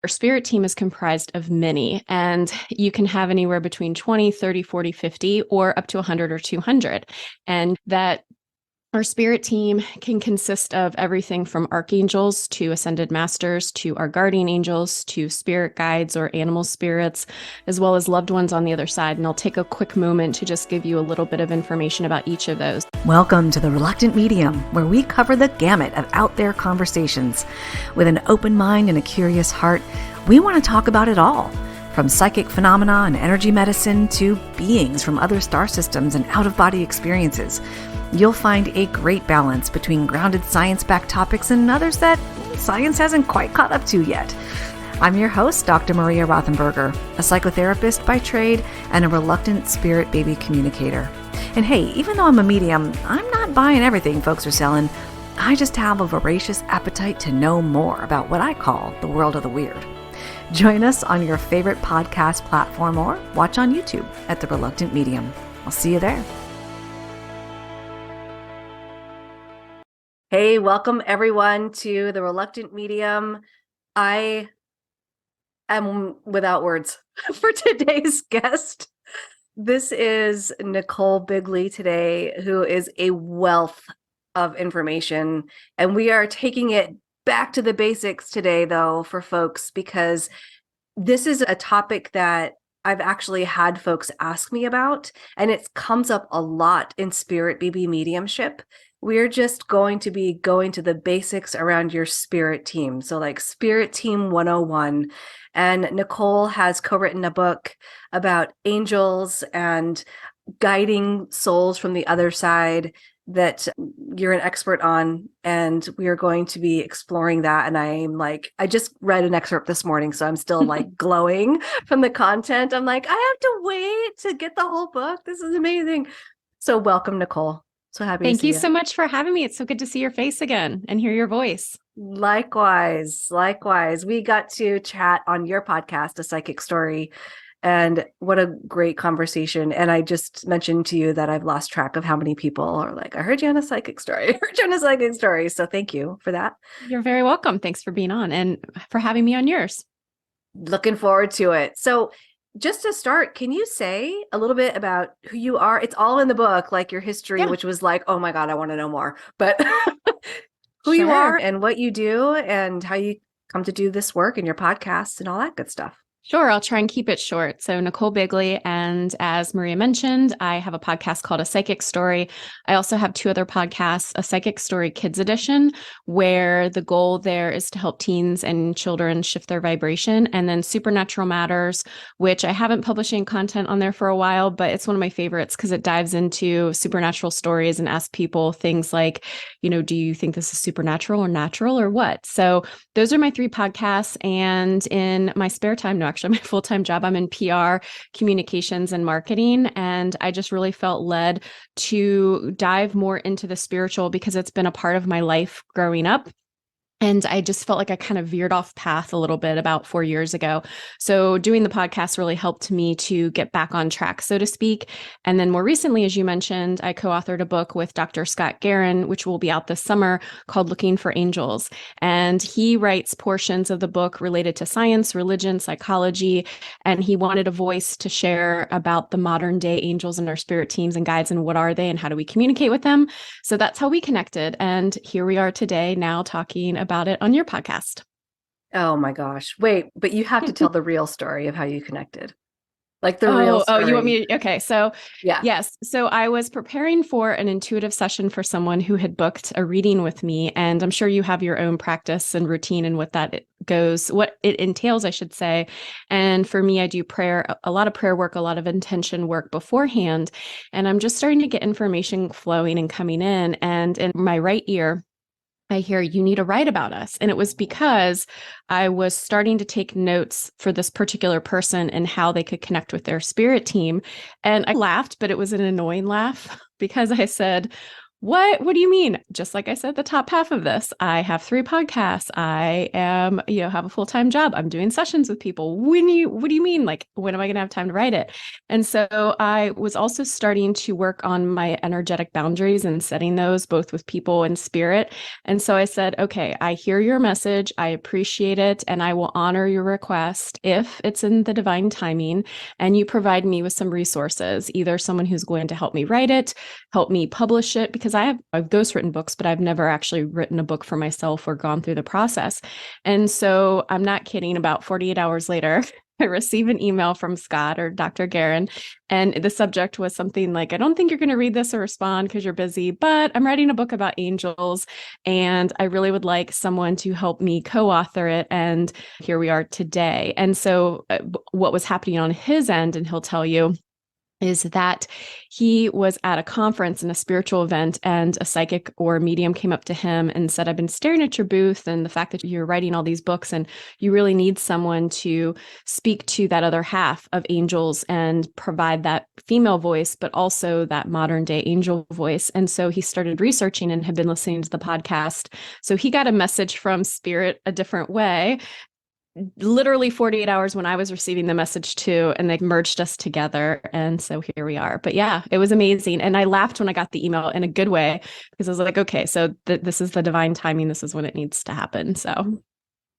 Our spirit team is comprised of many, and you can have anywhere between 20, 30, 40, 50, or up to 100 or 200. And that our spirit team can consist of everything from archangels to ascended masters to our guardian angels to spirit guides or animal spirits, as well as loved ones on the other side. And I'll take a quick moment to just give you a little bit of information about each of those. Welcome to The Reluctant Medium, where we cover the gamut of out there conversations. With an open mind and a curious heart, we want to talk about it all. From psychic phenomena and energy medicine to beings from other star systems and out-of-body experiences. You'll find a great balance between grounded science-backed topics and others that science hasn't quite caught up to yet. I'm your host, Dr. Maria Rothenberger, a psychotherapist by trade and a reluctant spirit baby communicator. And hey, even though I'm a medium, I'm not buying everything folks are selling. I just have a voracious appetite to know more about what I call the world of the weird. Join us on your favorite podcast platform or watch on YouTube at The Reluctant Medium. I'll see you there. Hey, welcome everyone to The Reluctant Medium. I am without words for today's guest. This is Nichole Bigley today, who is a wealth of information. And we are taking it back to the basics today, though, for folks, because this is a topic that I've actually had folks ask me about, and it comes up a lot in spirit baby mediumship. We're just going to be going to the basics around your spirit team. So like Spirit Team 101. And Nichole has co-written a book about angels and guiding souls from the other side that you're an expert on. And we are going to be exploring that. And I just read an excerpt this morning, so I'm still like glowing from the content. I'm like, I have to wait to get the whole book. This is amazing. So welcome, Nichole. So happy to see you. Thank you so much for having me. It's so good to see your face again and hear your voice. Likewise. We got to chat on your podcast, A Psychic Story, and what a great conversation. And I just mentioned to you that I've lost track of how many people are like, I heard you on A Psychic Story. So thank you for that. You're very welcome. Thanks for being on and for having me on yours. Looking forward to it. So just to start, can you say a little bit about who you are? It's all in the book, like your history, which was like, oh my God, I want to know more. But who you are and what you do and how you come to do this work and your podcasts and all that good stuff. Sure, I'll try and keep it short. So Nichole Bigley, and as Maria mentioned, I have a podcast called A Psychic Story. I also have two other podcasts, A Psychic Story Kids Edition, where the goal there is to help teens and children shift their vibration, and then Supernatural Matters, which I haven't published any content on there for a while, but it's one of my favorites because it dives into supernatural stories and asks people things like, do you think this is supernatural or natural or what? So those are my three podcasts. And in my spare time, no, actually my full-time job, I'm in PR, communications, and marketing. And I just really felt led to dive more into the spiritual because it's been a part of my life growing up. And I just felt like I kind of veered off path a little bit about 4 years ago. So doing the podcast really helped me to get back on track, so to speak. And then more recently, as you mentioned, I co-authored a book with Dr. Scott Guerin, which will be out this summer, called Looking for Angels. And he writes portions of the book related to science, religion, psychology, and he wanted a voice to share about the modern day angels and our spirit teams and guides and what are they and how do we communicate with them. So that's how we connected. And here we are today now talking about it on your podcast. Oh my gosh. Wait, but you have to tell the real story of how you connected. Like the real story. Oh, you want me? Okay. So yeah. Yes. So I was preparing for an intuitive session for someone who had booked a reading with me. And I'm sure you have your own practice and routine and what it entails, I should say. And for me, I do prayer, a lot of prayer work, a lot of intention work beforehand. And I'm just starting to get information flowing and coming in. And in my right ear, I hear, you need to write about us. And it was because I was starting to take notes for this particular person and how they could connect with their spirit team. And I laughed, but it was an annoying laugh because I said, What do you mean? Just like I said, the top half of this, I have 3 podcasts. I am, have a full-time job. I'm doing sessions with people. What do you mean? Like, when am I going to have time to write it? And so I was also starting to work on my energetic boundaries and setting those both with people and spirit. And so I said, okay, I hear your message. I appreciate it. And I will honor your request if it's in the divine timing. And you provide me with some resources, either someone who's going to help me write it, help me publish it, because I've ghostwritten books, but I've never actually written a book for myself or gone through the process. And so I'm not kidding, about 48 hours later, I receive an email from Scott or Dr. Guerin, and the subject was something like, I don't think you're going to read this or respond because you're busy, but I'm writing a book about angels, and I really would like someone to help me co-author it. And here we are today. And so what was happening on his end, and he'll tell you, is that he was at a conference in a spiritual event, and a psychic or medium came up to him and said, I've been staring at your booth and the fact that you're writing all these books, and you really need someone to speak to that other half of angels and provide that female voice, but also that modern day angel voice. And so he started researching and had been listening to the podcast. So he got a message from spirit a different way, literally 48 hours when I was receiving the message too, and they merged us together. And so here we are. But yeah, it was amazing. And I laughed when I got the email in a good way, because I was like, okay, so this is the divine timing. This is when it needs to happen. So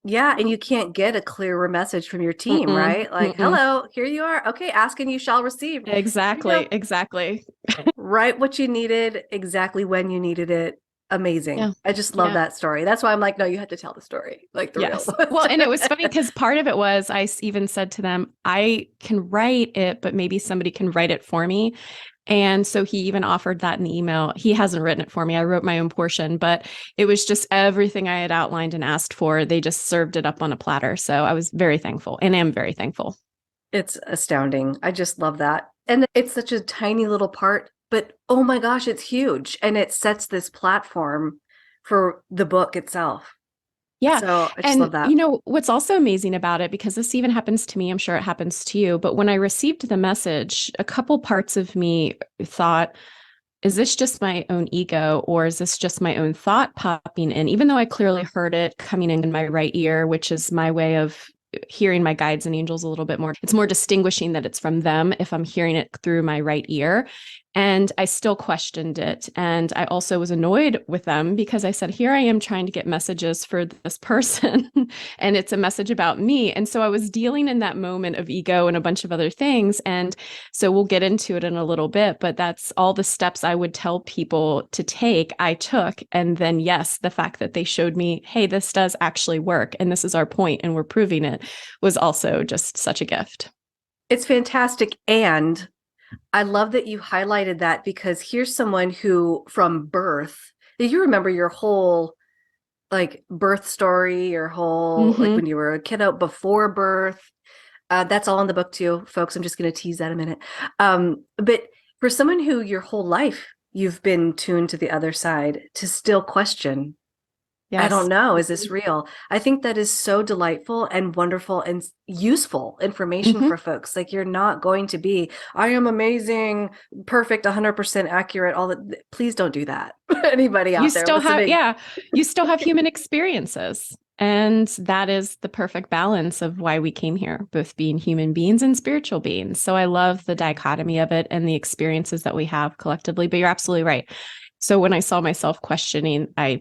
Yeah, and you can't get a clearer message from your team, mm-mm, right? Like, mm-mm. hello, here you are. Okay, ask and you shall receive. Exactly, exactly. Right, what you needed, exactly when you needed it. Amazing. Yeah. I just love Yeah. that story. That's why I'm like, no, you have to tell the story, like the real Yes. one. Well, and it was funny because part of it was even said to them, I can write it, but maybe somebody can write it for me. And so he even offered that in the email. He hasn't written it for me. I wrote my own portion, but it was just everything I had outlined and asked for. They just served it up on a platter. So I was very thankful, and am very thankful. It's astounding. I just love that. And it's such a tiny little part, but oh my gosh, it's huge. And it sets this platform for the book itself. Yeah. So I just love And that. what's also amazing about it, because this even happens to me, I'm sure it happens to you, but when I received the message, a couple parts of me thought, is this just my own ego, or is this just my own thought popping in? Even though I clearly heard it coming in my right ear, which is my way of hearing my guides and angels a little bit more. It's more distinguishing that it's from them if I'm hearing it through my right ear. And I still questioned it. And I also was annoyed with them, because I said, here I am trying to get messages for this person, and it's a message about me. And so I was dealing in that moment of ego and a bunch of other things. And so we'll get into it in a little bit, but that's all the steps I would tell people to take, I took. And then, yes, the fact that they showed me, hey, this does actually work, and this is our point, and we're proving it, was also just such a gift. It's fantastic. And I love that you highlighted that, because here's someone who from birth, you remember your whole like birth story, your whole like when you were a kiddo before birth. That's all in the book too, folks. I'm just going to tease that a minute. But for someone who your whole life you've been tuned to the other side, to still question, I don't Yes. know, is this real? I think that is so delightful and wonderful and useful information for folks. Like, you're not going to be, I am amazing, perfect, 100% accurate, all that. Please don't do that. Anybody out there listening. You still have human experiences. And that is the perfect balance of why we came here, both being human beings and spiritual beings. So I love the dichotomy of it and the experiences that we have collectively. But you're absolutely right. So when I saw myself questioning, I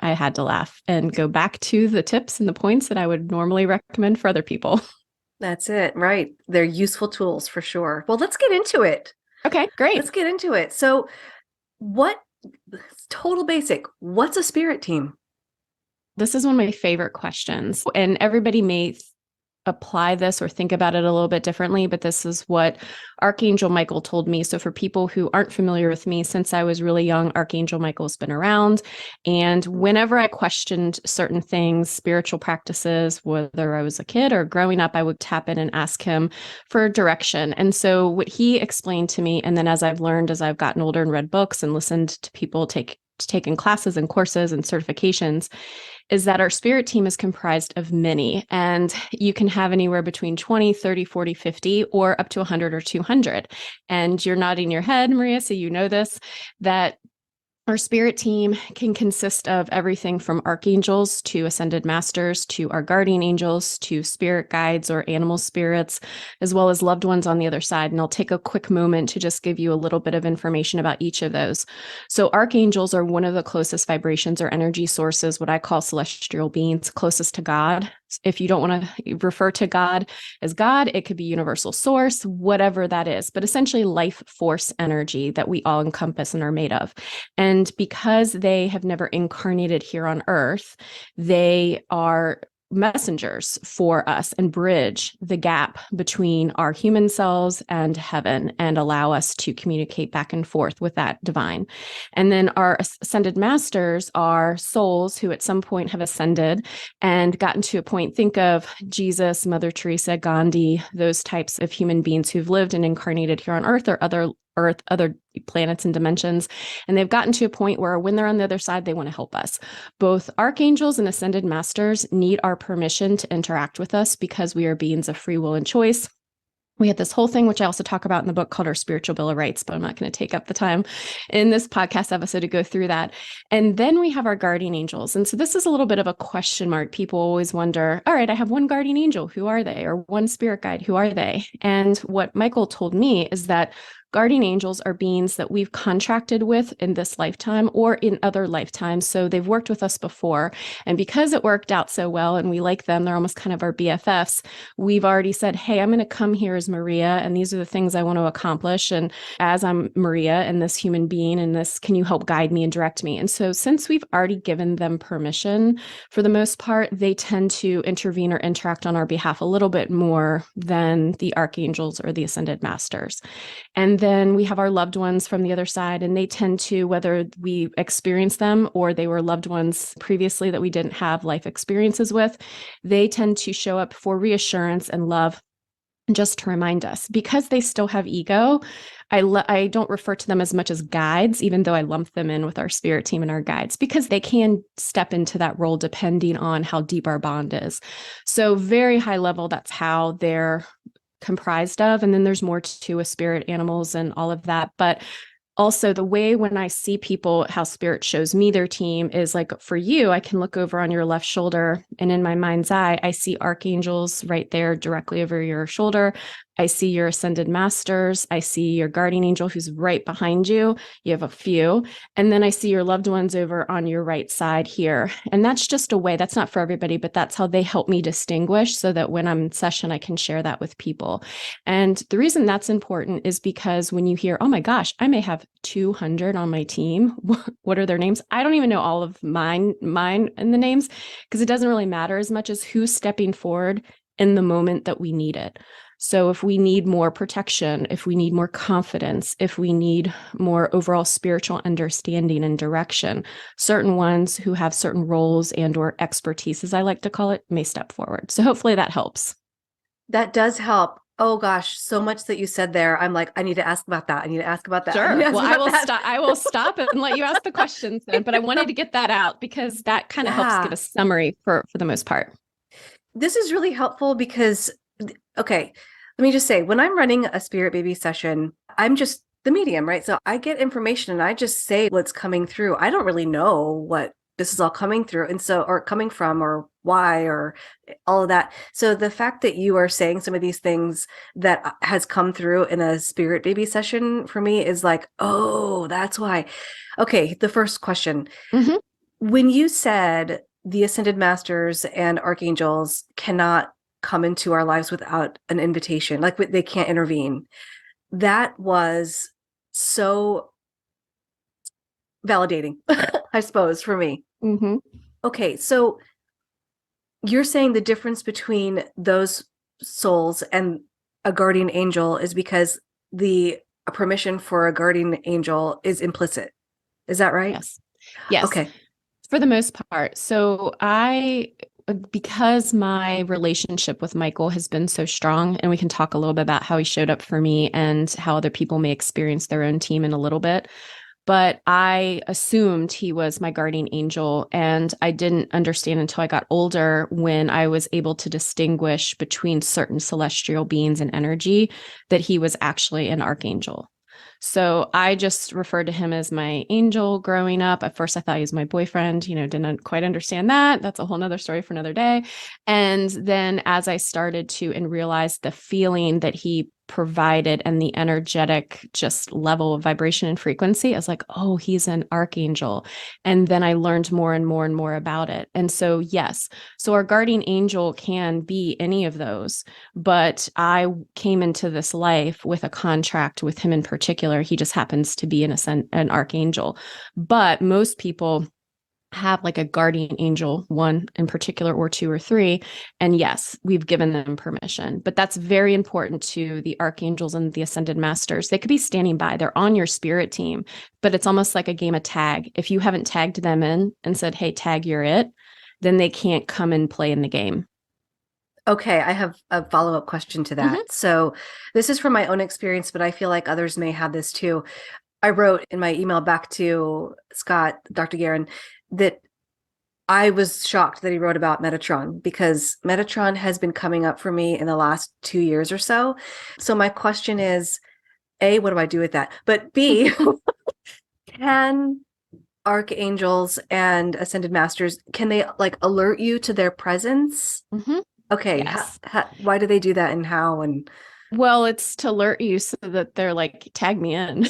had to laugh and go back to the tips and the points that I would normally recommend for other people. That's it, right? They're useful tools for sure. Well, let's get into it. Okay, great. Let's get into it. So, total basic, what's a spirit team? This is one of my favorite questions, and everybody may apply this or think about it a little bit differently, but this is what Archangel Michael told me. So for people who aren't familiar with me, since I was really young, Archangel Michael's been around. And whenever I questioned certain things, spiritual practices, whether I was a kid or growing up, I would tap in and ask him for direction. And so what he explained to me, and then as I've learned, as I've gotten older and read books and listened to people taken classes and courses and certifications, is that our spirit team is comprised of many, and you can have anywhere between 20, 30, 40, 50, or up to 100 or 200. And you're nodding your head, Maria, so you know this, that Our spirit team can consist of everything from archangels to ascended masters to our guardian angels to spirit guides or animal spirits, as well as loved ones on the other side. And I'll take a quick moment to just give you a little bit of information about each of those. So archangels are one of the closest vibrations or energy sources, what I call celestial beings, closest to God. If you don't want to refer to God as God, it could be universal source, whatever that is, but essentially life force energy that we all encompass and are made of. And because they have never incarnated here on earth, they are messengers for us and bridge the gap between our human selves and heaven and allow us to communicate back and forth with that divine. And then our ascended masters are souls who at some point have ascended and gotten to a point. Think of Jesus, Mother Teresa, Gandhi, those types of human beings who've lived and incarnated here on earth or other planets and dimensions. And they've gotten to a point where when they're on the other side, they want to help us. Both archangels and ascended masters need our permission to interact with us because we are beings of free will and choice. We had this whole thing, which I also talk about in the book called Our Spiritual Bill of Rights, but I'm not going to take up the time in this podcast episode to go through that. And then we have our guardian angels. And so this is a little bit of a question mark. People always wonder, all right, I have one guardian angel. Who are they? Or one spirit guide. Who are they? And what Michael told me is that guardian angels are beings that we've contracted with in this lifetime or in other lifetimes. So they've worked with us before. And because it worked out so well and we like them, they're almost kind of our BFFs. We've already said, hey, I'm going to come here as Maria, and these are the things I want to accomplish. And as I'm Maria and this human being and this, can you help guide me and direct me? And so since we've already given them permission, for the most part, they tend to intervene or interact on our behalf a little bit more than the archangels or the ascended masters. And then we have our loved ones from the other side, and they tend to, whether we experience them or they were loved ones previously that we didn't have life experiences with, they tend to show up for reassurance and love, just to remind us. Because they still have ego, I don't refer to them as much as guides, even though I lump them in with our spirit team and our guides, because they can step into that role depending on how deep our bond is. So very high level, that's how they're comprised of. And then there's more to with spirit animals and all of that. But also the way when I see people, how spirit shows me their team is like for you, I can look over on your left shoulder and in my mind's eye, I see archangels right there directly over your shoulder. I see your ascended masters. I see your guardian angel who's right behind you. You have a few. And then I see your loved ones over on your right side here. And that's just a way, that's not for everybody, but that's how they help me distinguish so that when I'm in session, I can share that with people. And the reason that's important is because when you hear, oh my gosh, I may have 200 on my team. What are their names? I don't even know all of mine and the names, because it doesn't really matter as much as who's stepping forward in the moment that we need it. So if we need more protection, if we need more confidence, if we need more overall spiritual understanding and direction, certain ones who have certain roles and or expertise, as I like to call it, may step forward. So hopefully that helps. That does help. Oh gosh, so much that you said there. I'm like, I need to ask about that. I need to ask about that. Sure. Well, I will stop and let you ask the questions then, but I wanted to get that out because that kind of helps give a summary for the most part. This is really helpful because, okay, let me just say, when I'm running a spirit baby session, I'm just the medium, right? So I get information and I just say what's coming through. I don't really know what this is all coming through and so, or coming from, or why, or all of that. So the fact that you are saying some of these things that has come through in a spirit baby session for me is like, oh, that's why. Okay. The first question, when you said the ascended masters and archangels cannot come into our lives without an invitation, like they can't intervene, that was so validating, I suppose, for me. Okay, so you're saying the difference between those souls and a guardian angel is because the permission for a guardian angel is implicit. Is that right? Yes. Okay. For the most part. So because my relationship with Michael has been so strong, and we can talk a little bit about how he showed up for me and how other people may experience their own team in a little bit. But I assumed he was my guardian angel, and I didn't understand until I got older when I was able to distinguish between certain celestial beings and energy that he was actually an archangel. So I just referred to him as my angel growing up. At first, I thought he was my boyfriend, didn't quite understand that. That's a whole nother story for another day. And then as I started to and realized the feeling that he provided and the energetic just level of vibration and frequency, I was like, oh, he's an archangel. And then I learned more and more and more about it. And so, yes, so our guardian angel can be any of those. But I came into this life with a contract with him in particular. He just happens to be an archangel. But most people have like a guardian angel, one in particular, or two or three. And yes, we've given them permission. But that's very important to the archangels and the ascended masters. They could be standing by, they're on your spirit team, but it's almost like a game of tag. If you haven't tagged them in and said, hey, tag, you're it, then they can't come and play in the game. Okay, I have a follow-up question to that. So this is from my own experience, but I feel like others may have this too. I wrote in my email back to Scott, Dr. Guerin, that I was shocked that he wrote about Metatron, because Metatron has been coming up for me in the last 2 years or so. So my question is, A, what do I do with that? But B, can archangels and ascended masters, can they like alert you to their presence? Okay, Yes. why do they do that, and how? And Well, it's to alert you so that they're like, tag me in.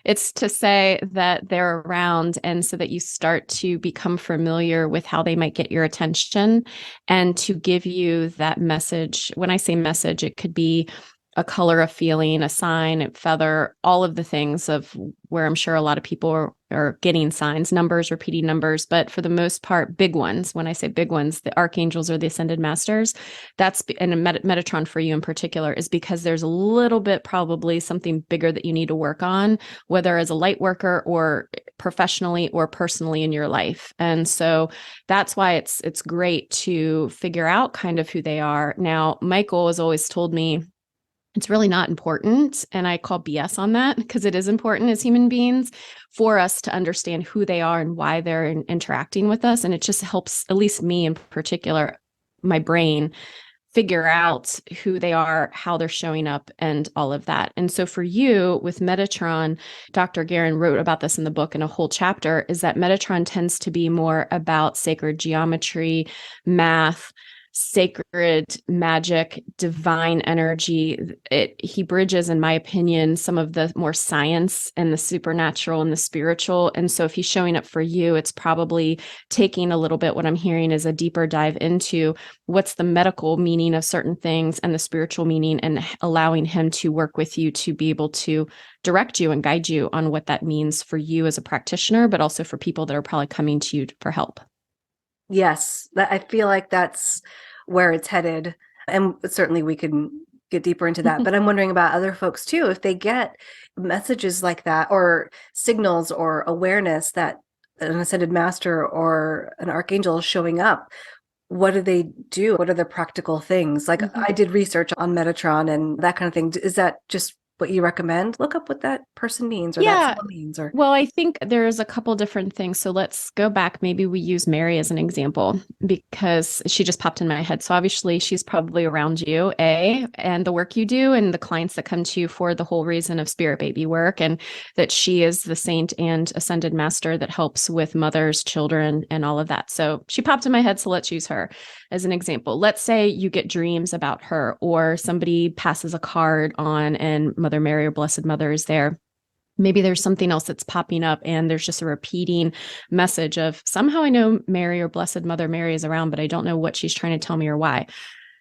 It's to say that they're around, and so that you start to become familiar with how they might get your attention, and to give you that message. When I say message, it could be a color, a feeling, a sign, a feather, all of the things of where I'm sure a lot of people are getting signs, numbers, repeating numbers. But for the most part, big ones, when I say big ones, the archangels or the ascended masters, that's, and a Metatron for you in particular, is because there's a little bit, probably something bigger that you need to work on, whether as a light worker or professionally or personally in your life. And so that's why it's great to figure out kind of who they are. Now, Michael has always told me, it's really not important. And I call BS on that, because it is important as human beings for us to understand who they are and why they're interacting with us. And it just helps, at least me in particular, my brain, figure out who they are, how they're showing up, and all of that. And so for you with Metatron, Dr. Guerin wrote about this in the book in a whole chapter, is that Metatron tends to be more about sacred geometry, math, sacred magic, divine energy. He bridges, in my opinion, some of the more science and the supernatural and the spiritual. And so if he's showing up for you, it's probably taking a little bit, what I'm hearing is a deeper dive into what's the medical meaning of certain things and the spiritual meaning, and allowing him to work with you to be able to direct you and guide you on what that means for you as a practitioner, but also for people that are probably coming to you for help. yes, I feel like that's where it's headed. And certainly we can get deeper into that. But I'm wondering about other folks too, if they get messages like that, or signals or awareness that an ascended master or an archangel is showing up. What do they do? What are the practical things? Like I did research on Metatron and that kind of thing. Is that just what you recommend? Look up what that person means, or that symbol means, or well, I think there's a couple different things. So let's go back. Maybe we use Mary as an example, because she just popped in my head. So obviously she's probably around you, and the work you do and the clients that come to you for the whole reason of spirit baby work, and that she is the saint and ascended master that helps with mothers, children, and all of that. So she popped in my head. So let's use her as an example. Let's say you get dreams about her, or somebody passes a card on and Mother Mary or Blessed Mother is there. Maybe there's something else that's popping up, and there's just a repeating message of, somehow I know Mary or Blessed Mother Mary is around, but I don't know what she's trying to tell me or why.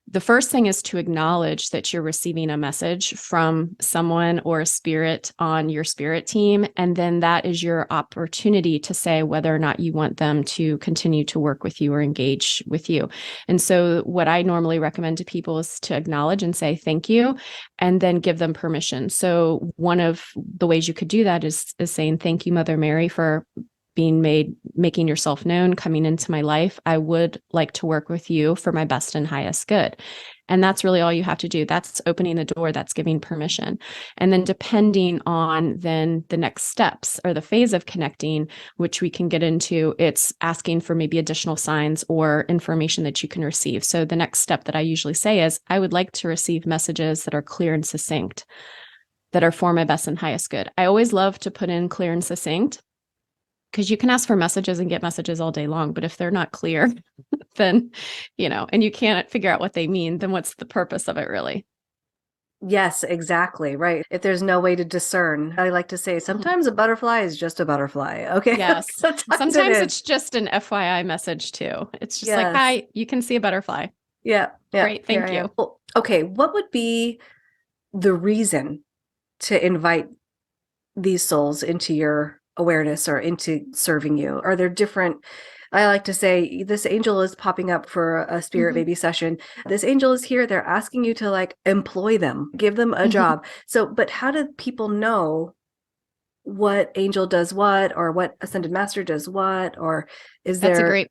The first thing is to acknowledge that you're receiving a message from someone or a spirit on your spirit team. And then that is your opportunity to say whether or not you want them to continue to work with you or engage with you. And so what I normally recommend to people is to acknowledge and say thank you, and then give them permission. So one of the ways you could do that is saying, thank you, Mother Mary, for making yourself known, coming into my life. I would like to work with you for my best and highest good. And that's really all you have to do. That's opening the door. That's giving permission. And then depending on then the next steps or the phase of connecting, which we can get into, it's asking for maybe additional signs or information that you can receive. So the next step that I usually say is, I would like to receive messages that are clear and succinct. that are for my best and highest good. I always love to put in clear and succinct, because you can ask for messages and get messages all day long, but if they're not clear, then, and you can't figure out what they mean, then what's the purpose of it really? Yes, exactly. Right. If there's no way to discern, I like to say sometimes a butterfly is just a butterfly. Okay. Yes. Sometimes It's just an FYI message too. It's just like, yes. hi, you can see a butterfly. Yeah. Yeah. Great. Thank you. Well, okay. What would be the reason to invite these souls into your awareness or into serving you? Are there different, I like to say, this angel is popping up for a spirit baby session. This angel is here. They're asking you to like employ them, give them a job. So, but how do people know what angel does what, or what ascended master does what, or is there?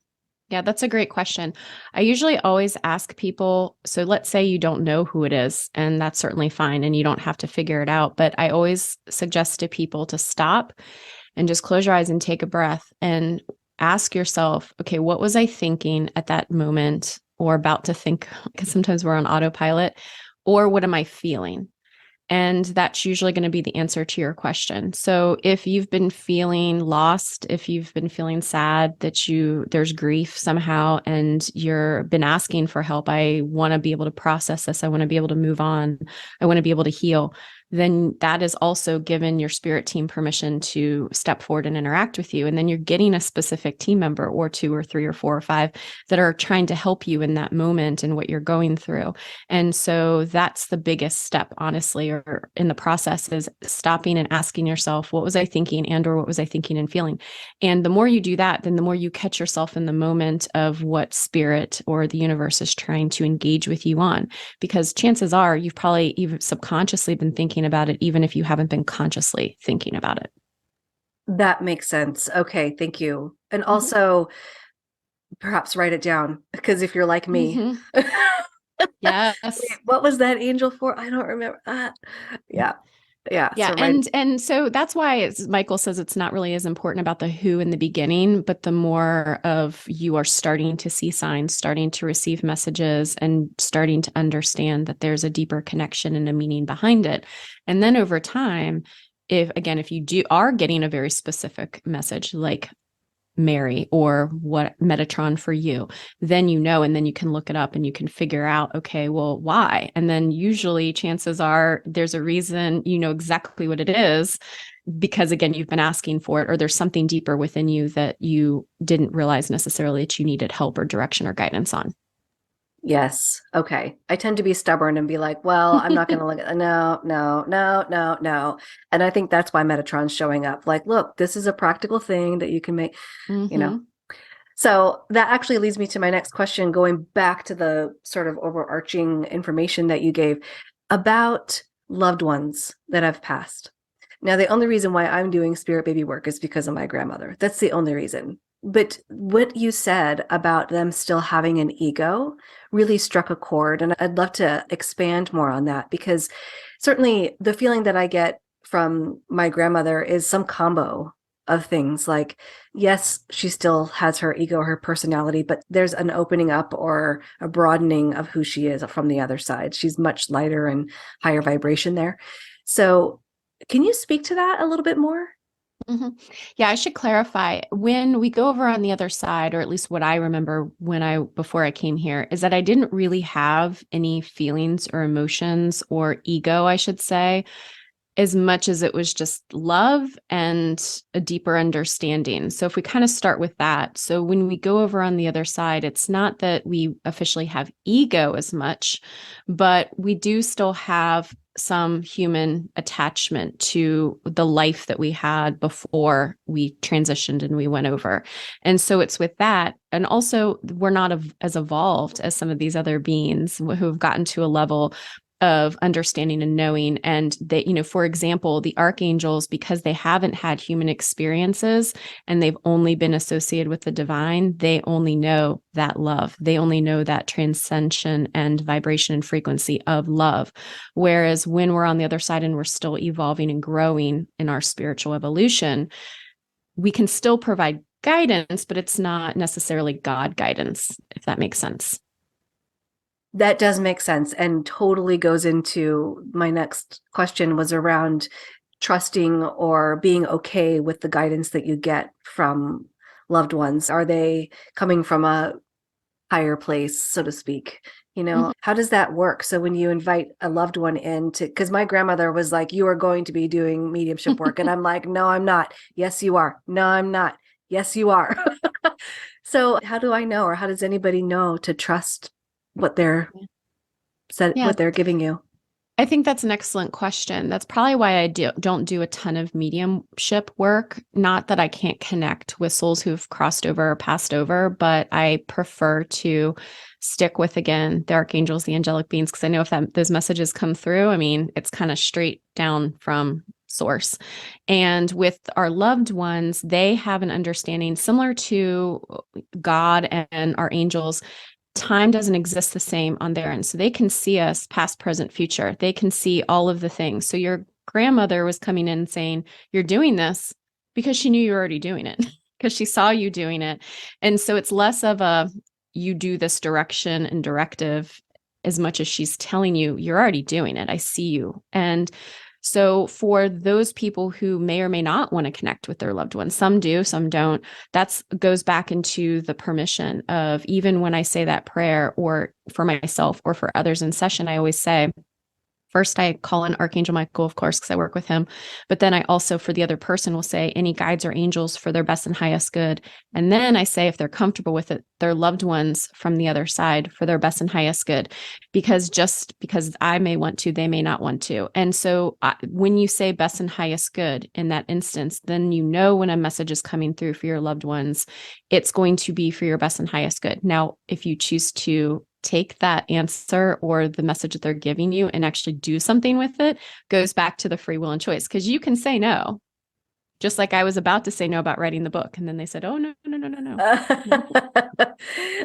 That's a great question. I usually always ask people, so let's say you don't know who it is, and that's certainly fine, and you don't have to figure it out. But I always suggest to people to stop and just close your eyes and take a breath and ask yourself, okay, what was I thinking at that moment or about to think? Because sometimes we're on autopilot. Or what am I feeling? And that's usually going to be the answer to your question. So if you've been feeling lost, if you've been feeling sad that there's grief somehow and you're been asking for help, I want to be able to process this. I want to be able to move on. I want to be able to heal. Then that is also given your spirit team permission to step forward and interact with you. And then you're getting a specific team member or 2 or 3 or 4 or 5 that are trying to help you in that moment and what you're going through. And so that's the biggest step, honestly, or in the process, is stopping and asking yourself, what was I thinking or what was I thinking and feeling? And the more you do that, then the more you catch yourself in the moment of what spirit or the universe is trying to engage with you on. Because chances are you've probably even subconsciously been thinking about it, even if you haven't been consciously thinking about it. That makes sense. Okay, thank you. And also, perhaps write it down, because if you're like me, Yes. wait, what was that angel for? I don't remember. Yeah. Yeah. So And so that's why Michael says it's not really as important about the who in the beginning, but the more of you are starting to see signs, starting to receive messages, and starting to understand that there's a deeper connection and a meaning behind it. And then over time, if you are getting a very specific message, like Mary or what Metatron for you, then and then you can look it up and you can figure out, okay, well, why? And then usually chances are there's a reason, you know exactly what it is, because again, you've been asking for it, or there's something deeper within you that you didn't realize necessarily that you needed help or direction or guidance on. yes. Okay. I tend to be stubborn and be like, well, I'm not going to look at no, no, no, no, no. And I think that's why Metatron's showing up. Like, look, this is a practical thing that you can make, you know. So that actually leads me to my next question, going back to the sort of overarching information that you gave about loved ones that have passed. Now, the only reason why I'm doing spirit baby work is because of my grandmother. That's the only reason. But what you said about them still having an ego really struck a chord. And I'd love to expand more on that, because certainly the feeling that I get from my grandmother is some combo of things. Like, yes, she still has her ego, her personality, but there's an opening up or a broadening of who she is from the other side. She's much lighter and higher vibration there. So can you speak to that a little bit more? Yeah, I should clarify. When we go over on the other side, or at least what I remember before I came here, is that I didn't really have any feelings or emotions or ego, I should say, as much as it was just love and a deeper understanding. So if we kind of start with that. So when we go over on the other side, it's not that we officially have ego as much, but we do still have some human attachment to the life that we had before we transitioned and we went over. And so it's with that. And also, we're not as evolved as some of these other beings who have gotten to a level of understanding and knowing. And they, for example, the archangels, because they haven't had human experiences and they've only been associated with the divine, they only know that love. They only know that transcension and vibration and frequency of love. Whereas when we're on the other side and we're still evolving and growing in our spiritual evolution, we can still provide guidance, but it's not necessarily God guidance, if that makes sense. That does make sense and totally goes into my next question was around trusting or being okay with the guidance that you get from loved ones. Are they coming from a higher place, so to speak? Mhm. How does that work? So when you invite a loved one in to, because my grandmother was like, you are going to be doing mediumship work. And I'm like, no, I'm not. Yes, you are. No, I'm not. Yes, you are. So how do I know, or how does anybody know to trust what they're Yeah, what they're giving you? I think that's an excellent question. That's probably why don't do a ton of mediumship work. Not that I can't connect with souls who've crossed over or passed over, but I prefer to stick with, again, the archangels, the angelic beings, because I know if those messages come through, I mean, it's kind of straight down from source. And with our loved ones, they have an understanding similar to God and our angels. Time doesn't exist the same on their end. So they can see us past, present, future. They can see all of the things. So your grandmother was coming in and saying, you're doing this because she knew you were already doing it, because she saw you doing it. And so it's less of a, you do this direction and directive, as much as she's telling you, you're already doing it. I see you. And so for those people who may or may not want to connect with their loved ones, some do, some don't, that's goes back into the permission of, even when I say that prayer, or for myself or for others in session, I always say, first, I call in Archangel Michael, of course, because I work with him. But then I also, for the other person, will say any guides or angels for their best and highest good. And then I say, if they're comfortable with it, their loved ones from the other side for their best and highest good. Because just because I may want to, they may not want to. And so when you say best and highest good in that instance, then you know when a message is coming through for your loved ones, it's going to be for your best and highest good. Now, if you choose to take that answer or the message that they're giving you and actually do something with it, goes back to the free will and choice, because you can say no, just like I was about to say no about writing the book, and then they said, oh, no, no, no, no, no, no.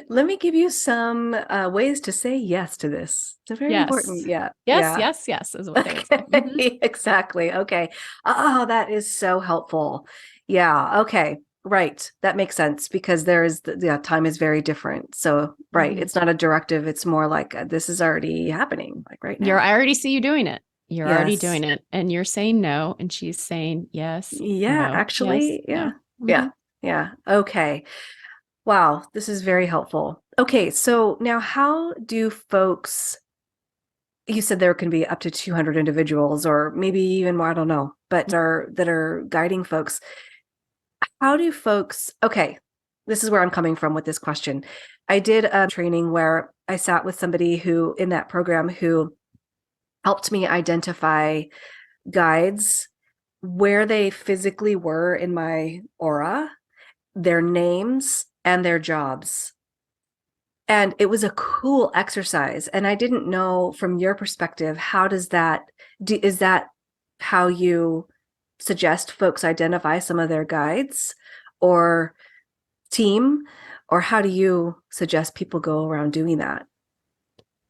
Let me give you some ways to say yes to this. It's very important. Yes, Yeah. yes, Yeah. yes, yes is what they would say. Okay. Exactly. Okay. Oh, that is so helpful. Yeah. Okay. Right. That makes sense because time is very different. So, right. Mhm. It's not a directive. It's more like this is already happening, like right now. I already see you doing it. You're already Yes. doing it. And you're saying no. And she's saying yes, Yeah. no, yes, Actually, no. yeah. Yeah. Mhm. Yeah. Okay. Wow. This is very helpful. Okay. So now how do folks, you said there can be up to 200 individuals or maybe even more, I don't know, but that are guiding folks. How do folks, okay, this is where I'm coming from with this question. I did a training where I sat with somebody who in that program who helped me identify guides where they physically were in my aura, their names and their jobs. And it was a cool exercise. And I didn't know from your perspective, how does that is that how you suggest folks identify some of their guides or team? Or how do you suggest people go around doing that?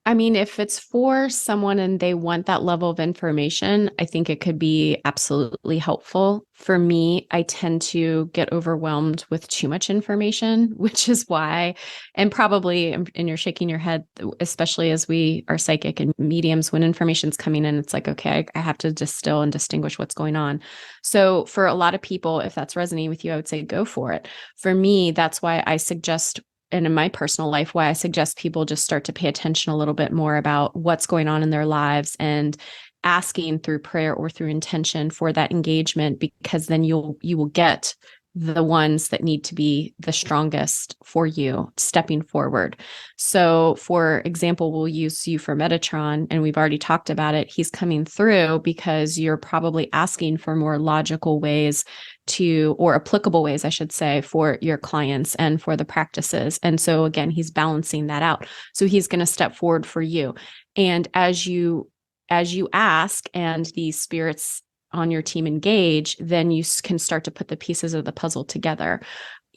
I mean, if it's for someone and they want that level of information, I think it could be absolutely helpful. For me, I tend to get overwhelmed with too much information, which is why, and probably, and you're shaking your head, especially as we are psychic and mediums, when information's coming in, it's like, okay, I have to distill and distinguish what's going on. So for a lot of people, if that's resonating with you, I would say go for it. For me, that's why I suggest, and in my personal life, why I suggest people just start to pay attention a little bit more about what's going on in their lives and asking through prayer or through intention for that engagement, because then you will get the ones that need to be the strongest for you stepping forward. So for example, we'll use you for Metatron, and we've already talked about it. He's coming through because you're probably asking for more logical ways to, or applicable ways, I should say, for your clients and for the practices. And so again, he's balancing that out. So he's going to step forward for you. And as you ask and the spirits on your team engage, then you can start to put the pieces of the puzzle together.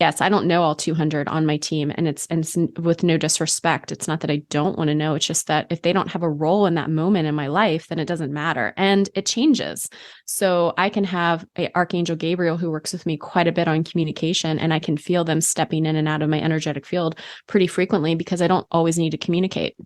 Yes, I don't know all 200 on my team, and it's with no disrespect. It's not that I don't want to know. It's just that if they don't have a role in that moment in my life, then it doesn't matter, and it changes. So I can have Archangel Gabriel who works with me quite a bit on communication, and I can feel them stepping in and out of my energetic field pretty frequently because I don't always need to communicate.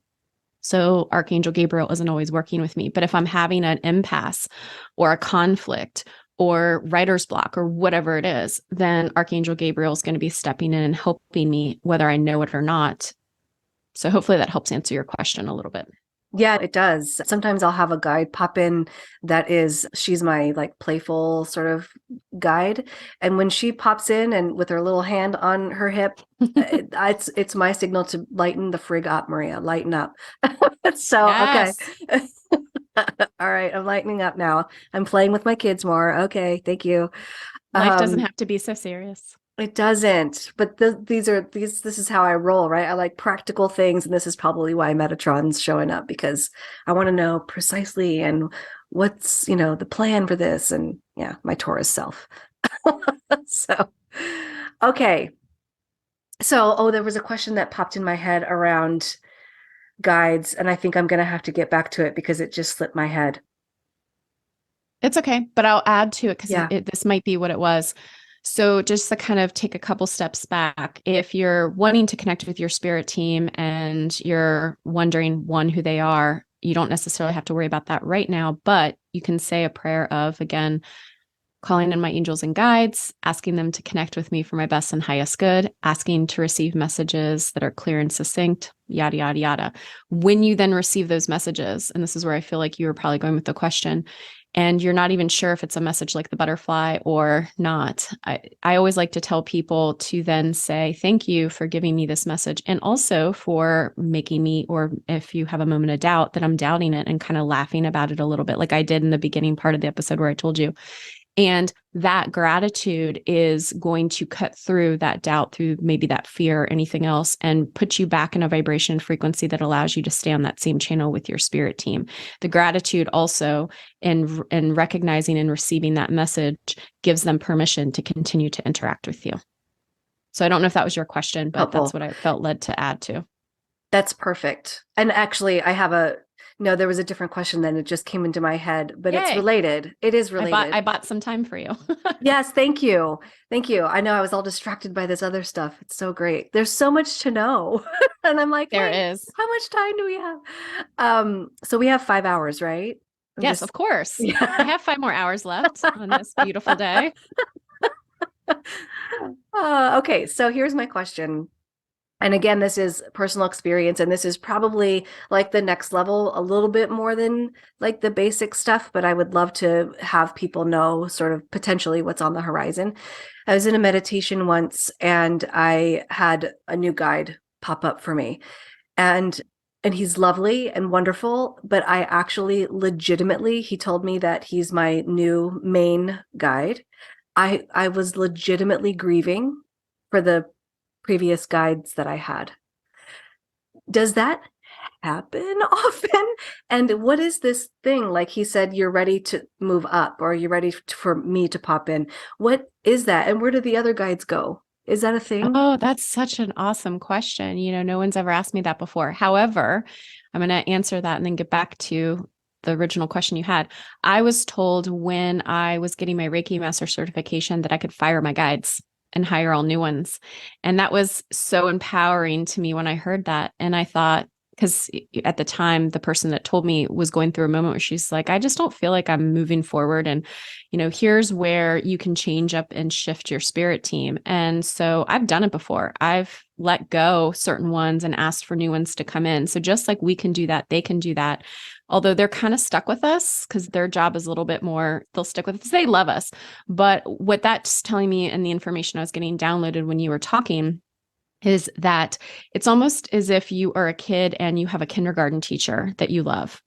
So Archangel Gabriel isn't always working with me. But if I'm having an impasse or a conflict or writer's block or whatever it is, then Archangel Gabriel is going to be stepping in and helping me, whether I know it or not. So hopefully that helps answer your question a little bit. Yeah, it does. Sometimes I'll have a guide pop in she's my like playful sort of guide. And when she pops in and with her little hand on her hip, it's my signal to lighten the frig up, Maria, lighten up. So, okay. Yes. All right, I'm lightening up now. I'm playing with my kids more. Okay, thank you. Life doesn't have to be so serious. It doesn't, but this is how I roll, right? I like practical things, and this is probably why Metatron's showing up, because I want to know precisely and what's, the plan for this, and yeah, my Taurus self. So, okay. So, there was a question that popped in my head around guides, and I think I'm going to have to get back to it because it just slipped my head. It's okay, but I'll add to it because Yeah. this might be what it was. So just to kind of take a couple steps back, if you're wanting to connect with your spirit team and you're wondering, one, who they are, you don't necessarily have to worry about that right now, but you can say a prayer of, again, calling in my angels and guides, asking them to connect with me for my best and highest good, asking to receive messages that are clear and succinct, yada, yada, yada. When you then receive those messages, and this is where I feel like you were probably going with the question, and you're not even sure if it's a message like the butterfly or not, I always like to tell people to then say, thank you for giving me this message. And also for making me, or if you have a moment of doubt, that I'm doubting it and kind of laughing about it a little bit, like I did in the beginning part of the episode where I told you. And that gratitude is going to cut through that doubt, through maybe that fear or anything else, and put you back in a vibration frequency that allows you to stay on that same channel with your spirit team. The gratitude also in recognizing and receiving that message gives them permission to continue to interact with you. So I don't know if that was your question, but Helpful. That's what I felt led to add to. That's perfect. And actually, no, there was a different question then. It just came into my head, but It's related. It is related. I bought some time for you. Yes, thank you. Thank you. I know I was all distracted by this other stuff. It's so great. There's so much to know. And I'm like, there is. How much time do we have? So we have 5 hours, right? Yes, of course. Yeah. I have 5 more hours left on this beautiful day. Okay, so here's my question. And again, this is personal experience, and this is probably like the next level, a little bit more than like the basic stuff, but I would love to have people know sort of potentially what's on the horizon. I was in a meditation once, and I had a new guide pop up for me. And he's lovely and wonderful, but I actually legitimately, he told me that he's my new main guide. I was legitimately grieving for the previous guides that I had. Does that happen often? And what is this thing? Like he said, you're ready to move up, or you're ready for me to pop in. What is that? And where do the other guides go? Is that a thing? Oh, that's such an awesome question. No one's ever asked me that before. However, I'm going to answer that and then get back to the original question you had. I was told when I was getting my Reiki Master certification that I could fire my guides and hire all new ones. And that was so empowering to me when I heard that. And I thought, because at the time, the person that told me was going through a moment where she's like, I just don't feel like I'm moving forward. And, here's where you can change up and shift your spirit team. And so I've done it before. I've let go certain ones and asked for new ones to come in. So just like we can do that, they can do that. Although they're kind of stuck with us because their job is a little bit more, they'll stick with us. They love us. But what that's telling me, and the information I was getting downloaded when you were talking, is that it's almost as if you are a kid and you have a kindergarten teacher that you love.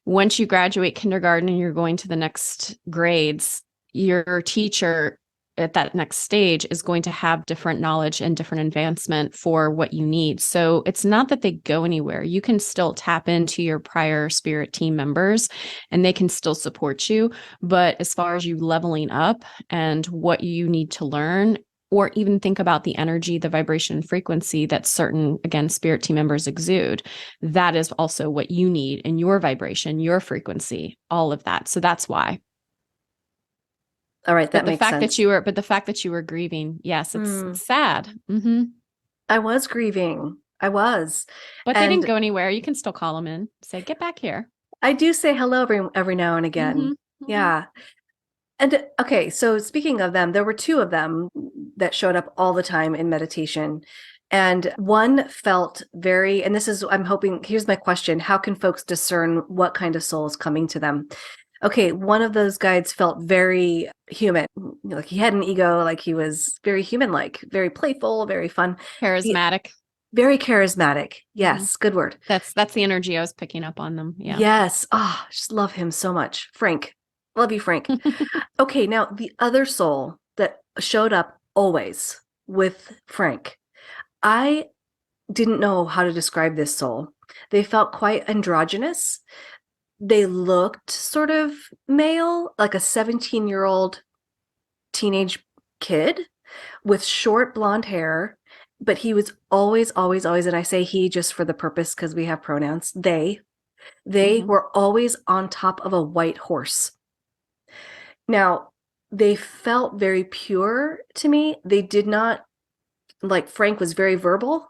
Once you graduate kindergarten and you're going to the next grades, your teacher at that next stage is going to have different knowledge and different advancement for what you need. So it's not that they go anywhere. You can still tap into your prior spirit team members and they can still support you. But as far as you leveling up and what you need to learn, or even think about the energy, the vibration frequency that certain, again, spirit team members exude, that is also what you need in your vibration, your frequency, all of that. So that's why. All right, that makes sense. But the fact that you were grieving, yes, it's sad. Mm-hmm. I was grieving. I was. But they didn't And go anywhere. You can still call them in, say, get back here. I do say hello every now and Mm-hmm. again. Mm-hmm. Yeah. And okay, so speaking of them, there were two of them that showed up all the time in meditation. And one felt very, and this is, I'm hoping, here's my question. How can folks discern what kind of soul is coming to them? Okay, one of those guides felt very human. Like he had an ego, like he was very human-like, very playful, very fun, Charismatic. very charismatic. Mm-hmm. Yes, good word. That's the energy I was picking up on them. Yeah. Yes. Ah, just love him so much. Frank. Love you, Frank. Okay, now the other soul that showed up always with Frank, I didn't know how to describe this soul. They felt quite androgynous. They looked sort of male, like a 17-year-old teenage kid with short blonde hair, but he was always, always, always, and I say he just for the purpose because we have pronouns, they Mm-hmm. were always on top of a white horse. Now, they felt very pure to me. They did not, like Frank was very verbal.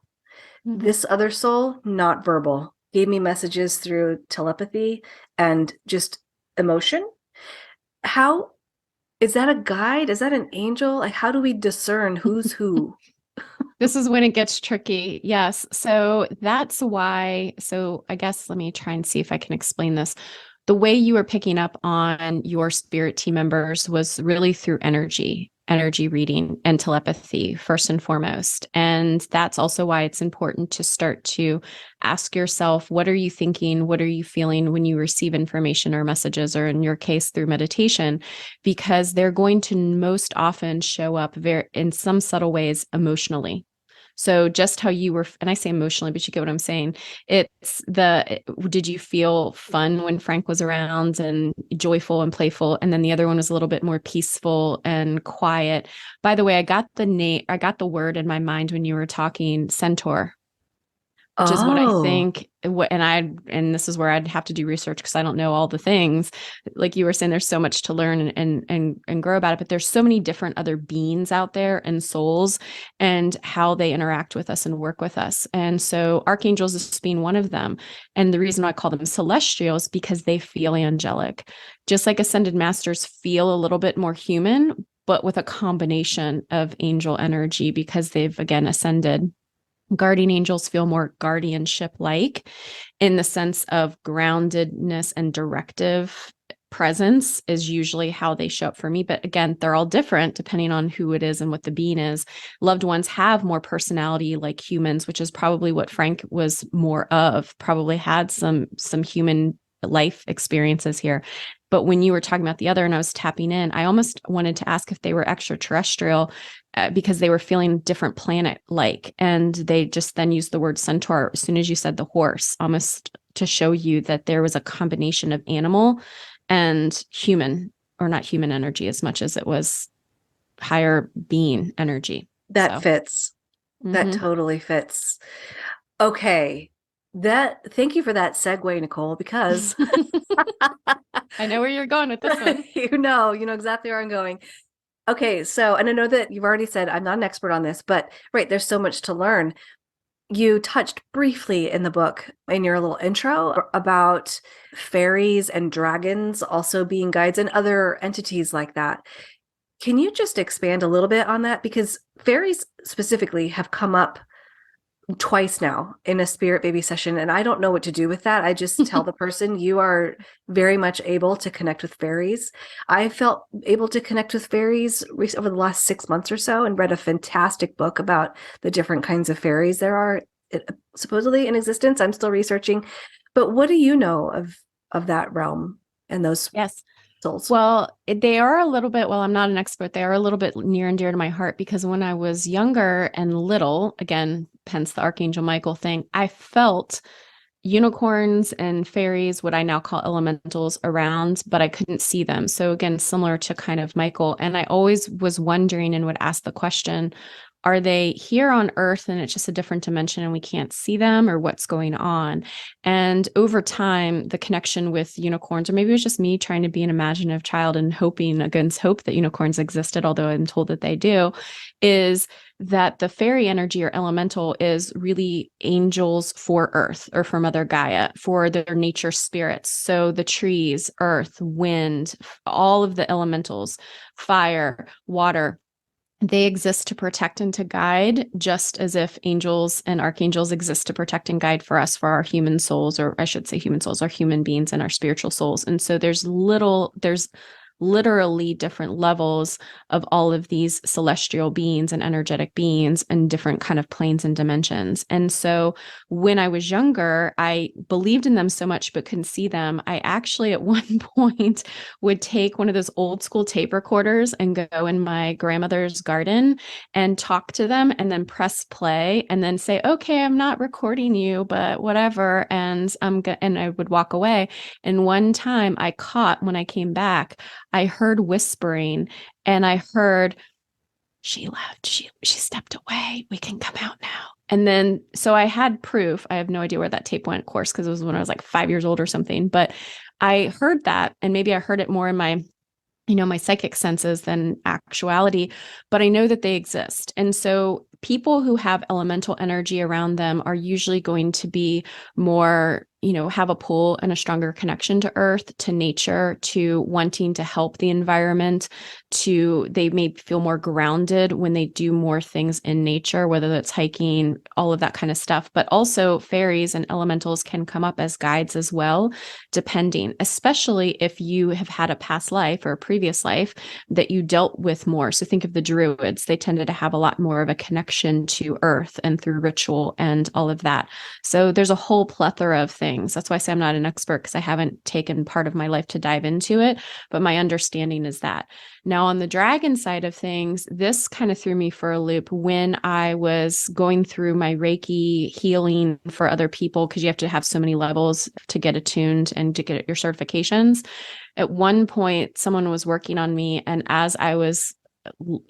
Mm-hmm. This other soul, not verbal, gave me messages through telepathy and just emotion. How is that a guide? Is that an angel? Like, how do we discern who's who? This is when it gets tricky. Yes. So that's why. So I guess let me try and see if I can explain this. The way you were picking up on your spirit team members was really through energy reading and telepathy, first and foremost. And that's also why it's important to start to ask yourself, what are you thinking? What are you feeling when you receive information or messages, or in your case, through meditation? Because they're going to most often show up very, in some subtle ways, emotionally. So just how you were, and I say emotionally, but you get what I'm saying. Did you feel fun when Frank was around and joyful and playful? And then the other one was a little bit more peaceful and quiet. By the way, I got the word in my mind when you were talking, centaur, which is what I Oh, think. And this is where I'd have to do research because I don't know all the things. Like you were saying, there's so much to learn and grow about it, but there's so many different other beings out there and souls and how they interact with us and work with us. And so archangels is being one of them. And the reason I call them celestials because they feel angelic, just like ascended masters feel a little bit more human, but with a combination of angel energy because they've again ascended. Guardian angels feel more guardianship like in the sense of groundedness and directive presence is usually how they show up for me. But again, they're all different depending on who it is and what the being is. Loved ones have more personality like humans, which is probably what Frank was more of, probably had some human life experiences here. But when you were talking about the other and I was tapping in, I almost wanted to ask if they were extraterrestrial because they were feeling different planet like. And they just then used the word centaur as soon as you said the horse, almost to show you that there was a combination of animal and human, or not human energy as much as it was higher being energy. that So, fits. That mhm. totally fits. Okay. Thank you for that segue, Nichole, because I know where you're going with this one. you know exactly where I'm going. Okay, so, and I know that you've already said I'm not an expert on this, but right, there's so much to learn. You touched briefly in the book in your little intro about fairies and dragons also being guides and other entities like that. Can you just expand a little bit on that? Because fairies specifically have come up twice now in a spirit baby session, and I don't know what to do with that. I just tell the person, you are very much able to connect with fairies. I felt able to connect with fairies over the last 6 months or so, and read a fantastic book about the different kinds of fairies there are supposedly in existence. I'm still researching, but what do you know of that realm and those Yes. souls? Well, they are a little bit, well, I'm not an expert. They are a little bit near and dear to my heart because when I was younger and little, again, hence the Archangel Michael thing, I felt unicorns and fairies, what I now call elementals, around, but I couldn't see them. So again, similar to kind of Michael. And I always was wondering and would ask the question, are they here on Earth and it's just a different dimension and we can't see them, or what's going on? And over time, the connection with unicorns, or maybe it was just me trying to be an imaginative child and hoping against hope that unicorns existed, although I'm told that they do, is that the fairy energy or elemental is really angels for Earth or for Mother Gaia, for their nature spirits. So the trees, earth, wind, all of the elementals, fire, water, they exist to protect and to guide, just as if angels and archangels exist to protect and guide for us, for our human souls, or I should say human souls, our human beings and our spiritual souls. And so there's literally different levels of all of these celestial beings and energetic beings and different kind of planes and dimensions. And so when I was younger, I believed in them so much but couldn't see them. I actually at one point would take one of those old school tape recorders and go in my grandmother's garden and talk to them and then press play and then say, okay, I'm not recording you, but whatever. And and I would walk away. And one time I caught, when I came back, I heard whispering and I heard, she left. She stepped away. We can come out now. And then, so I had proof. I have no idea where that tape went, of course, because it was when I was like 5 years old or something. But I heard that, and maybe I heard it more in my, my psychic senses than actuality, but I know that they exist. And so people who have elemental energy around them are usually going to be more, have a pull and a stronger connection to earth, to nature, to wanting to help the environment, they may feel more grounded when they do more things in nature, whether that's hiking, all of that kind of stuff. But also fairies and elementals can come up as guides as well, depending, especially if you have had a past life or a previous life that you dealt with more. So think of the Druids. They tended to have a lot more of a connection to earth and through ritual and all of that. So there's a whole plethora of things. That's why I say I'm not an expert, because I haven't taken part of my life to dive into it, but my understanding is that. Now, on the dragon side of things, this kind of threw me for a loop when I was going through my Reiki healing for other people, because you have to have so many levels to get attuned and to get your certifications. At one point, someone was working on me, and as I was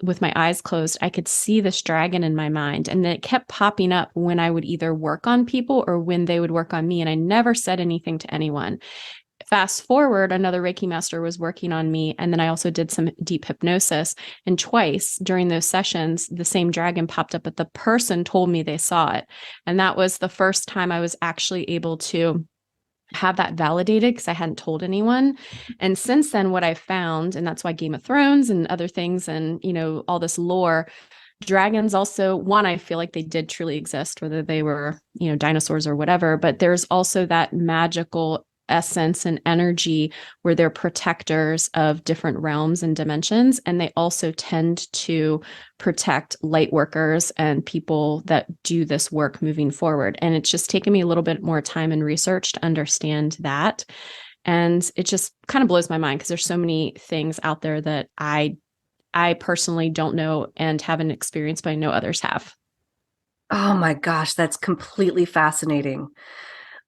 with my eyes closed, I could see this dragon in my mind. And it kept popping up when I would either work on people or when they would work on me. And I never said anything to anyone. Fast forward, another Reiki master was working on me. And then I also did some deep hypnosis. And twice during those sessions, the same dragon popped up, but the person told me they saw it. And that was the first time I was actually able to have that validated, because I hadn't told anyone. And since then, what I've found, and that's why Game of Thrones and other things and, all this lore, dragons also, one, I feel like they did truly exist, whether they were, dinosaurs or whatever, but there's also that magical essence and energy where they're protectors of different realms and dimensions. And they also tend to protect light workers and people that do this work moving forward. And it's just taken me a little bit more time and research to understand that. And it just kind of blows my mind, because there's so many things out there that I personally don't know and haven't experienced, but I know others have. Oh my gosh, that's completely fascinating.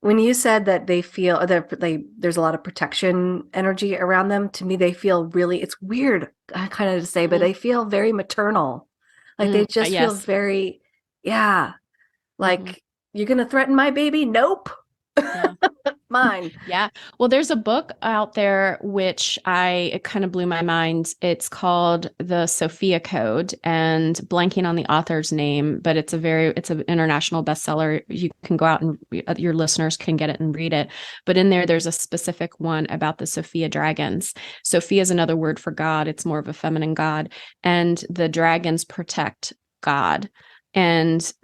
When you said that they feel that there's a lot of protection energy around them, to me, they feel really, it's weird kind of to say, but they feel very maternal. Like they just feel Yes. very, yeah, like you're going to threaten my baby? Nope. Yeah. Mine. Yeah. Well, there's a book out there which it kind of blew my mind. It's called the Sophia Code, and blanking on the author's name, but it's an international bestseller. You can go out and your listeners can get it and read it. But in there's a specific one about the Sophia dragons. Sophia is another word for God. It's more of a feminine God, and the dragons protect God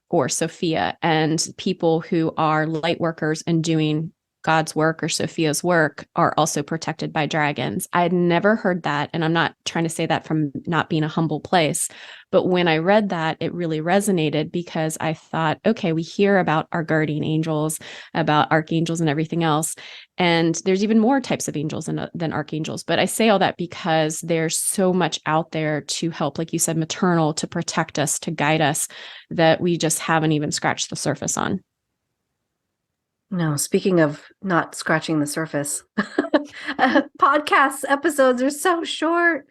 or Sophia, and people who are light workers and doing God's work or Sophia's work are also protected by dragons. I had never heard that. And I'm not trying to say that from not being a humble place. But when I read that, it really resonated, because I thought, okay, we hear about our guardian angels, about archangels and everything else. And there's even more types of angels than archangels. But I say all that because there's so much out there to help, like you said, maternal, to protect us, to guide us, that we just haven't even scratched the surface on. No, speaking of not scratching the surface, podcast episodes are so short.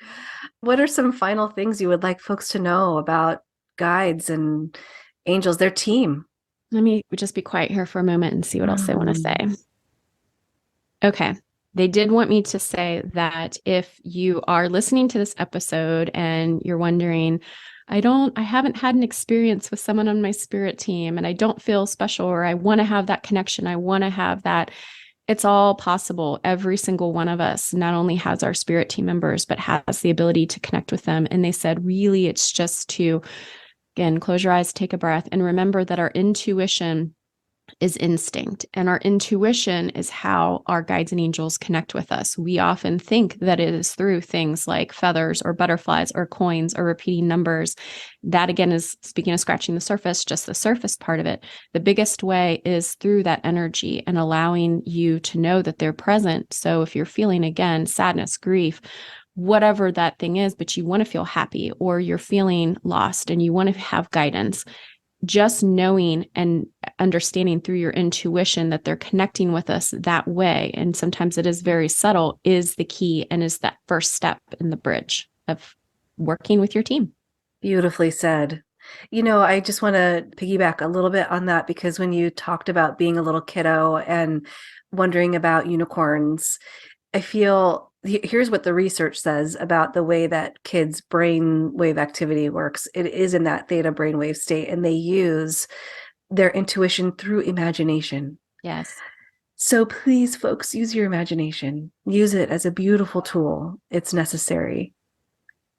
What are some final things you would like folks to know about guides and angels, their team? Let me just be quiet here for a moment and see what else they want to say. Okay. They did want me to say that if you are listening to this episode and you're wondering, I haven't had an experience with someone on my spirit team and I don't feel special, or I want to have that connection, I want to have that. It's all possible. Every single one of us not only has our spirit team members, but has the ability to connect with them. And they said, really, it's just to, again, close your eyes, take a breath, and remember that our intuition is instinct. And our intuition is how our guides and angels connect with us. We often think that it is through things like feathers or butterflies or coins or repeating numbers. That, again, is, speaking of scratching the surface, just the surface part of it. The biggest way is through that energy and allowing you to know that they're present. So if you're feeling, again, sadness, grief, whatever that thing is, but you want to feel happy, or you're feeling lost and you want to have guidance, just knowing and understanding through your intuition that they're connecting with us that way, and sometimes it is very subtle, is the key and is that first step in the bridge of working with your team. Beautifully said. I just want to piggyback a little bit on that, because when you talked about being a little kiddo and wondering about unicorns, I feel here's what the research says about the way that kids' brainwave activity works. It is in that theta brainwave state, and they use their intuition through imagination. Yes. So please, folks, use your imagination. Use it as a beautiful tool. It's necessary.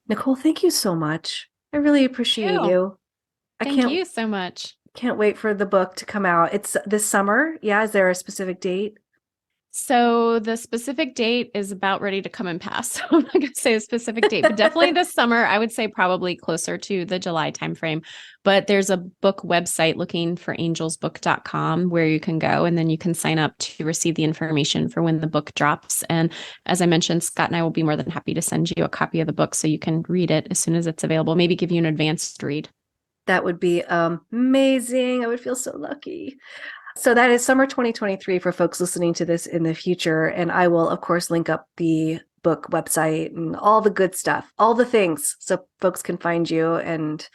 Nichole, thank you so much. I really appreciate you. Thank you so much. Can't wait for the book to come out. It's this summer. Yeah. Is there a specific date? So the specific date is about ready to come and pass. So I'm not going to say a specific date, but definitely this summer. I would say probably closer to the July timeframe. But there's a book website, lookingforangelsbook.com, where you can go and then you can sign up to receive the information for when the book drops. And as I mentioned, Scott and I will be more than happy to send you a copy of the book so you can read it as soon as it's available, maybe give you an advanced read. That would be amazing. I would feel so lucky. So that is summer 2023 for folks listening to this in the future. And I will, of course, link up the book website and all the good stuff, all the things, so folks can find you and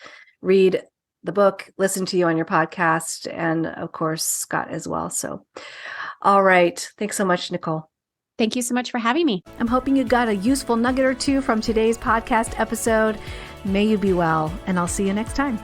read the book, listen to you on your podcast, and of course, Scott as well. So, all right. Thanks so much, Nichole. Thank you so much for having me. I'm hoping you got a useful nugget or two from today's podcast episode. May you be well, and I'll see you next time.